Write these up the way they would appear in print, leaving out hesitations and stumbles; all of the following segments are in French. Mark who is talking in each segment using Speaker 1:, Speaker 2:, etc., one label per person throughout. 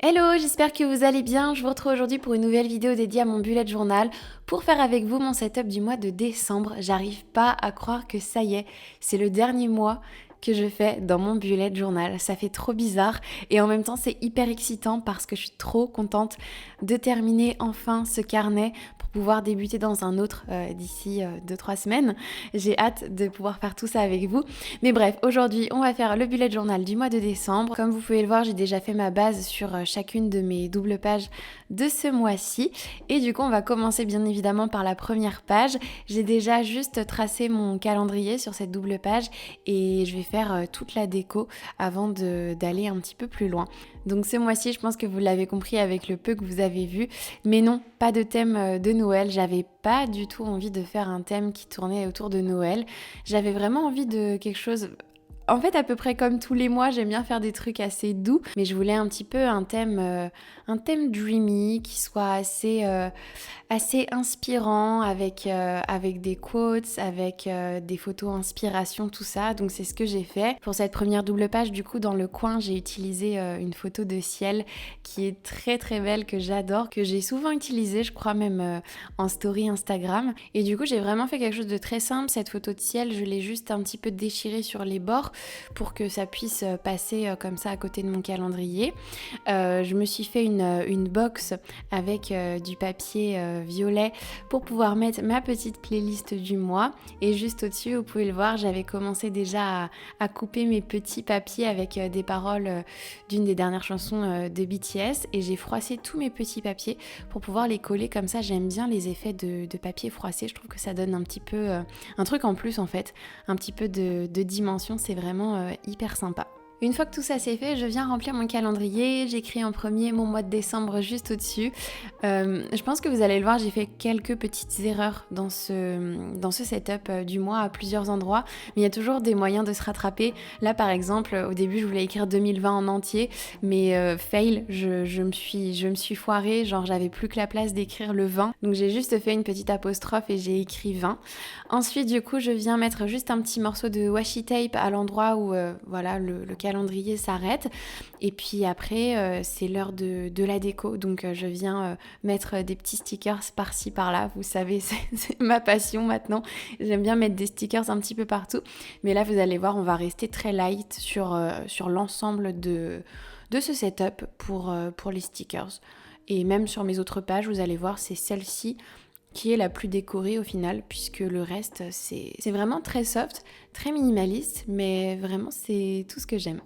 Speaker 1: Hello, j'espère que vous allez bien. Je vous retrouve aujourd'hui pour une nouvelle vidéo dédiée à mon bullet journal pour faire avec vous mon setup du mois de décembre. J'arrive pas à croire que ça y est, c'est le dernier mois que je fais dans mon bullet journal. Ça fait trop bizarre et en même temps c'est hyper excitant parce que je suis trop contente de terminer enfin ce carnet pour pouvoir débuter dans un autre d'ici 2-3 semaines. J'ai hâte de pouvoir faire tout ça avec vous. Mais bref, aujourd'hui on va faire le bullet journal du mois de décembre. Comme vous pouvez le voir, j'ai déjà fait ma base sur chacune de mes doubles pages de ce mois-ci. Et du coup, on va commencer bien évidemment par la première page. J'ai déjà juste tracé mon calendrier sur cette double page et je vais faire toute la déco avant d'aller un petit peu plus loin. Donc ce mois-ci, je pense que vous l'avez compris avec le peu que vous avez vu. Mais non, pas de thème de Noël. J'avais pas du tout envie de faire un thème qui tournait autour de Noël. J'avais vraiment envie de quelque chose... En fait, à peu près comme tous les mois, j'aime bien faire des trucs assez doux, mais je voulais un petit peu un thème dreamy qui soit assez inspirant avec des quotes, avec des photos inspiration, tout ça. Donc c'est ce que j'ai fait. Pour cette première double page, du coup, dans le coin, j'ai utilisé une photo de ciel qui est très très belle, que j'adore, que j'ai souvent utilisée, je crois même en story Instagram. Et du coup, j'ai vraiment fait quelque chose de très simple. Cette photo de ciel, je l'ai juste un petit peu déchirée sur les bords pour que ça puisse passer comme ça à côté de mon calendrier. Je me suis fait une box avec du papier violet pour pouvoir mettre ma petite playlist du mois. Et juste au-dessus, vous pouvez le voir, j'avais commencé déjà à couper mes petits papiers avec des paroles d'une des dernières chansons de BTS et j'ai froissé tous mes petits papiers pour pouvoir les coller comme ça. J'aime bien les effets de papier froissé, je trouve que ça donne un petit peu un truc en plus en fait, un petit peu de dimension, c'est vraiment hyper sympa. Une fois que tout ça c'est fait, je viens remplir mon calendrier, j'écris en premier mon mois de décembre juste au-dessus. Je pense que vous allez le voir, j'ai fait quelques petites erreurs dans ce setup du mois à plusieurs endroits, mais il y a toujours des moyens de se rattraper. Là par exemple, au début je voulais écrire 2020 en entier, mais fail, je me suis foirée, genre j'avais plus que la place d'écrire le 20, donc j'ai juste fait une petite apostrophe et j'ai écrit 20. Ensuite du coup je viens mettre juste un petit morceau de washi tape à l'endroit où voilà le calendrier s'arrête et puis après c'est l'heure de la déco, donc je viens mettre des petits stickers par-ci par-là, vous savez c'est ma passion maintenant, j'aime bien mettre des stickers un petit peu partout, mais là vous allez voir on va rester très light sur l'ensemble de ce setup pour les stickers, et même sur mes autres pages vous allez voir c'est celle-ci qui est la plus décorée au final, puisque le reste c'est vraiment très soft, très minimaliste, mais vraiment c'est tout ce que j'aime.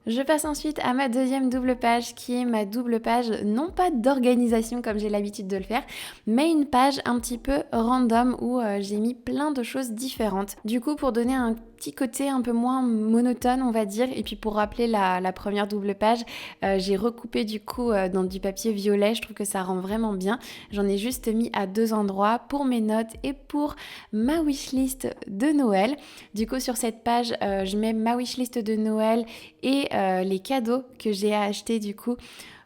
Speaker 1: Je passe ensuite à ma deuxième double page qui est ma double page, non pas d'organisation comme j'ai l'habitude de le faire, mais une page un petit peu random où j'ai mis plein de choses différentes. Du coup, pour donner un petit côté un peu moins monotone on va dire, et puis pour rappeler la première double page, j'ai recoupé du coup dans du papier violet, je trouve que ça rend vraiment bien. J'en ai juste mis à 2 endroits pour mes notes et pour ma wishlist de Noël. Du coup sur cette page je mets ma wishlist de Noël et les cadeaux que j'ai achetés du coup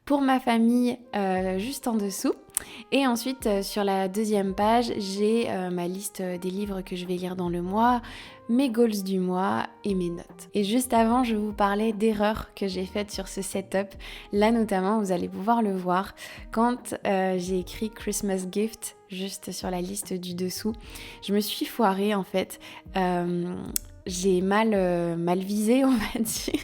Speaker 1: pour ma famille juste en dessous. Et ensuite sur la deuxième page j'ai ma liste des livres que je vais lire dans le mois, mes goals du mois et mes notes. Et juste avant je vous parlais d'erreurs que j'ai faites sur ce setup. Là notamment vous allez pouvoir le voir quand j'ai écrit Christmas gift juste sur la liste du dessous. Je me suis foirée en fait, j'ai mal visé on va dire.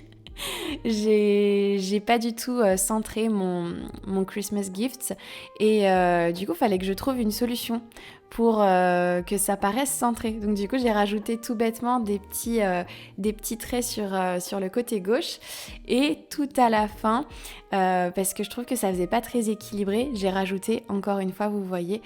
Speaker 1: J'ai pas du tout centré mon Christmas gift et du coup fallait que je trouve une solution pour que ça paraisse centré. Donc du coup j'ai rajouté tout bêtement des petits traits sur le côté gauche et tout à la fin, parce que je trouve que ça faisait pas très équilibré, j'ai rajouté encore une fois, vous voyez,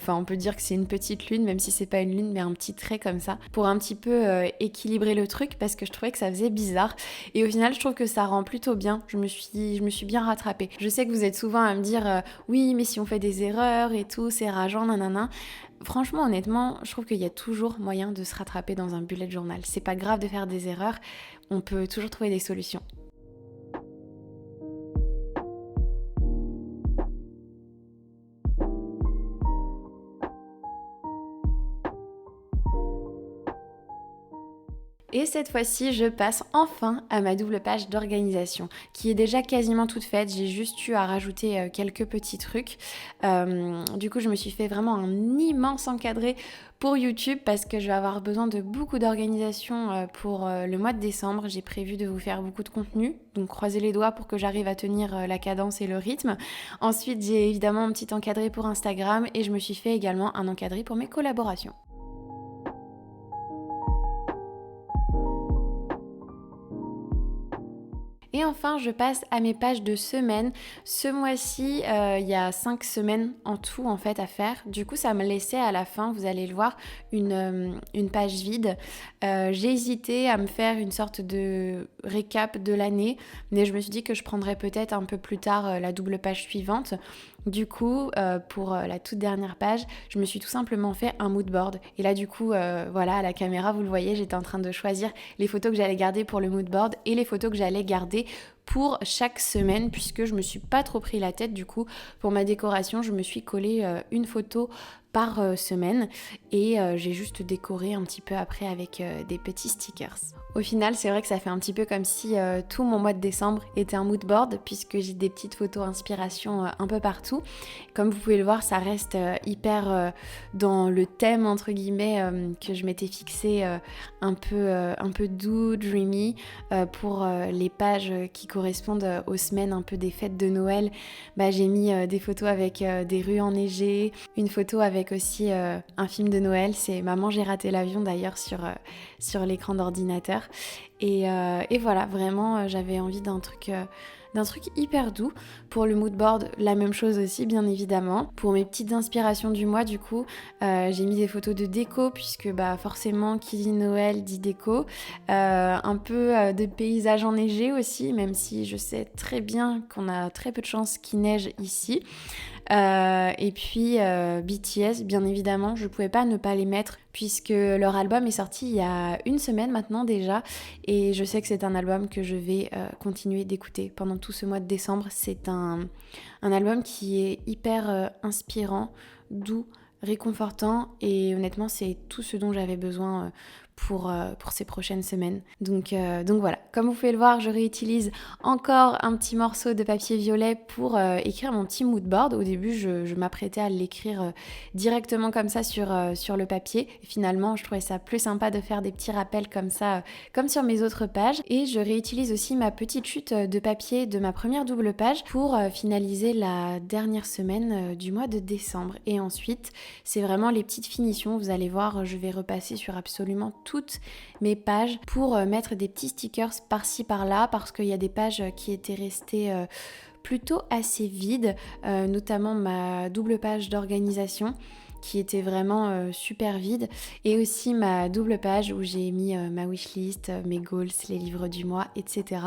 Speaker 1: on peut dire que c'est une petite lune, même si c'est pas une lune, mais un petit trait comme ça, pour un petit peu équilibrer le truc, parce que je trouvais que ça faisait bizarre. Et au final, je trouve que ça rend plutôt bien. Je me suis bien rattrapée. Je sais que vous êtes souvent à me dire oui, mais si on fait des erreurs et tout, c'est rageant, nanana. Franchement, honnêtement, je trouve qu'il y a toujours moyen de se rattraper dans un bullet journal. C'est pas grave de faire des erreurs, on peut toujours trouver des solutions. Et cette fois-ci, je passe enfin à ma double page d'organisation, qui est déjà quasiment toute faite. J'ai juste eu à rajouter quelques petits trucs. Du coup, je me suis fait vraiment un immense encadré pour YouTube parce que je vais avoir besoin de beaucoup d'organisation pour le mois de décembre. J'ai prévu de vous faire beaucoup de contenu, donc croisez les doigts pour que j'arrive à tenir la cadence et le rythme. Ensuite, j'ai évidemment un petit encadré pour Instagram et je me suis fait également un encadré pour mes collaborations. Et enfin, je passe à mes pages de semaine. Ce mois-ci, il y a 5 semaines en tout en fait à faire. Du coup, ça me laissait à la fin, vous allez le voir, une page vide. J'ai hésité à me faire une sorte de récap de l'année, mais je me suis dit que je prendrais peut-être un peu plus tard la double page suivante. Du coup, pour la toute dernière page, je me suis tout simplement fait un mood board. Et là, du coup, voilà, à la caméra, vous le voyez, j'étais en train de choisir les photos que j'allais garder pour le mood board et les photos que j'allais garder pour chaque semaine, puisque je me suis pas trop pris la tête. Du coup, pour ma décoration, je me suis collé une photo par semaine et j'ai juste décoré un petit peu après avec des petits stickers. Au final, c'est vrai que ça fait un petit peu comme si tout mon mois de décembre était un mood board, puisque j'ai des petites photos inspiration un peu partout. Comme vous pouvez le voir, ça reste hyper dans le thème entre guillemets que je m'étais fixé, un peu doux, dreamy, pour les pages qui correspondent aux semaines un peu des fêtes de Noël. J'ai mis des photos avec des rues enneigées, une photo avec aussi un film de Noël, c'est Maman j'ai raté l'avion d'ailleurs sur l'écran d'ordinateur. Et voilà, vraiment j'avais envie d'un truc hyper doux. Pour le mood board, la même chose aussi, bien évidemment. Pour mes petites inspirations du mois, du coup, j'ai mis des photos de déco, puisque forcément, qui dit Noël dit déco. Un peu de paysages enneigés aussi, même si je sais très bien qu'on a très peu de chance qu'il neige ici. Et puis BTS, bien évidemment, je pouvais pas ne pas les mettre puisque leur album est sorti il y a une semaine maintenant déjà, et je sais que c'est un album que je vais continuer d'écouter pendant tout ce mois de décembre. C'est un album qui est hyper inspirant, doux, réconfortant, et honnêtement c'est tout ce dont j'avais besoin pour ces prochaines semaines. Donc voilà, comme vous pouvez le voir, je réutilise encore un petit morceau de papier violet pour écrire mon petit mood board. Au début, je m'apprêtais à l'écrire directement comme ça sur le papier. Et finalement, je trouvais ça plus sympa de faire des petits rappels comme ça, comme sur mes autres pages. Et je réutilise aussi ma petite chute de papier de ma première double page pour finaliser la dernière semaine du mois de décembre. Et ensuite, c'est vraiment les petites finitions. Vous allez voir, je vais repasser sur absolument toutes mes pages pour mettre des petits stickers par-ci par-là, parce qu'il y a des pages qui étaient restées plutôt assez vides, notamment ma double page d'organisation qui était vraiment super vide, et aussi ma double page où j'ai mis ma wishlist, mes goals, les livres du mois, etc.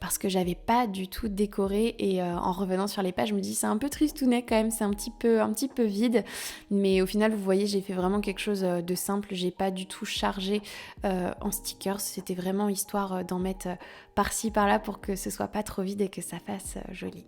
Speaker 1: parce que j'avais pas du tout décoré, et en revenant sur les pages, je me dis c'est un peu tristounet quand même, c'est un petit peu vide, mais au final vous voyez, j'ai fait vraiment quelque chose de simple, j'ai pas du tout chargé en stickers, c'était vraiment histoire d'en mettre par-ci par-là pour que ce soit pas trop vide et que ça fasse joli.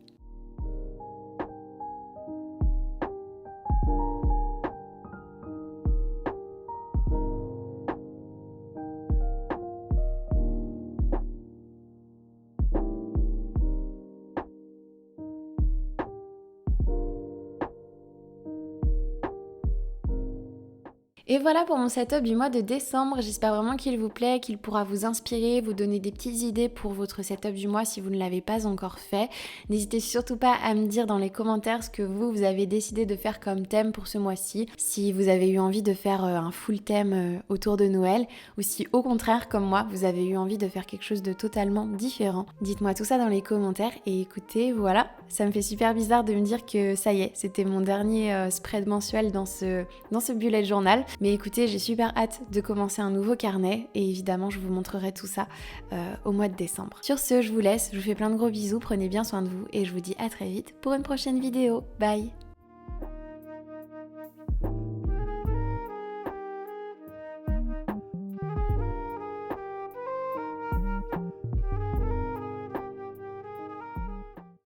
Speaker 1: Et voilà pour mon setup du mois de décembre. J'espère vraiment qu'il vous plaît, qu'il pourra vous inspirer, vous donner des petites idées pour votre setup du mois si vous ne l'avez pas encore fait. N'hésitez surtout pas à me dire dans les commentaires ce que vous avez décidé de faire comme thème pour ce mois-ci. Si vous avez eu envie de faire un full thème autour de Noël ou si au contraire, comme moi, vous avez eu envie de faire quelque chose de totalement différent. Dites-moi tout ça dans les commentaires et écoutez, voilà, ça me fait super bizarre de me dire que ça y est, c'était mon dernier spread mensuel dans ce bullet journal. Mais écoutez, j'ai super hâte de commencer un nouveau carnet et évidemment, je vous montrerai tout ça au mois de décembre. Sur ce, je vous laisse, je vous fais plein de gros bisous, prenez bien soin de vous et je vous dis à très vite pour une prochaine vidéo. Bye!